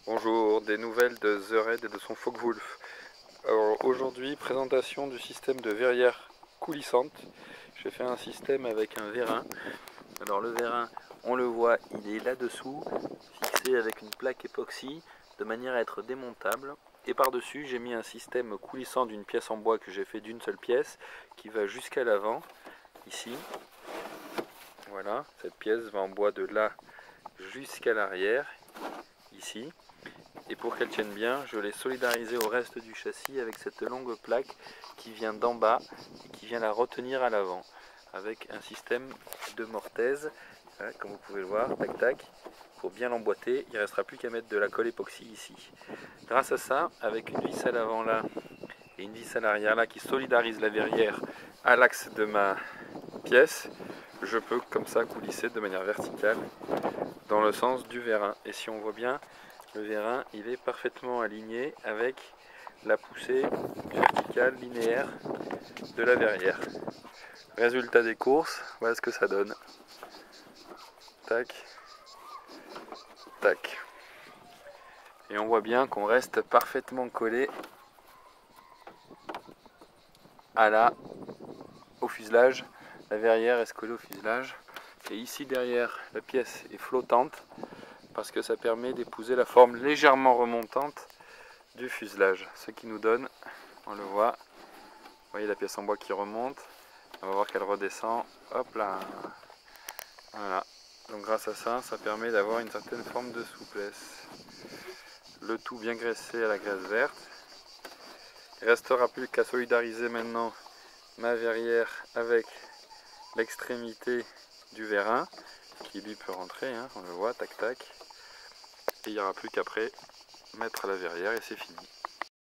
Bonjour, des nouvelles de The Red et de son Focke-Wulf. Alors aujourd'hui, présentation du système de verrière coulissante. J'ai fait un système avec un vérin. Alors le vérin, on le voit, il est là-dessous, fixé avec une plaque époxy, de manière à être démontable. Et par-dessus, j'ai mis un système coulissant d'une pièce en bois que j'ai fait d'une seule pièce, qui va jusqu'à l'avant, ici. Voilà, cette pièce va en bois de là jusqu'à l'arrière, ici. Et pour qu'elle tienne bien, je l'ai solidarisée au reste du châssis avec cette longue plaque qui vient d'en bas et qui vient la retenir à l'avant avec un système de mortaise, voilà, comme vous pouvez le voir, tac tac, pour bien l'emboîter. Il ne restera plus qu'à mettre de la colle époxy ici. Grâce à ça, avec une vis à l'avant là et une vis à l'arrière là qui solidarise la verrière à l'axe de ma pièce, je peux comme ça coulisser de manière verticale dans le sens du vérin. Et si on voit bien, le vérin il est parfaitement aligné avec la poussée verticale linéaire de la verrière. Résultat des courses, voilà ce que ça donne. Tac, tac. Et on voit bien qu'on reste parfaitement collé au fuselage. La verrière reste collée au fuselage. Et ici derrière, la pièce est flottante parce que ça permet d'épouser la forme légèrement remontante du fuselage. Ce qui nous donne, on le voit, vous voyez la pièce en bois qui remonte. On va voir qu'elle redescend. Hop là. Voilà. Donc grâce à ça, ça permet d'avoir une certaine forme de souplesse. Le tout bien graissé à la graisse verte. Il ne restera plus qu'à solidariser maintenant ma verrière avec l'extrémité du vérin, qui lui peut rentrer, hein, on le voit, tac tac. Et il n'y aura plus qu'après mettre la verrière et c'est fini.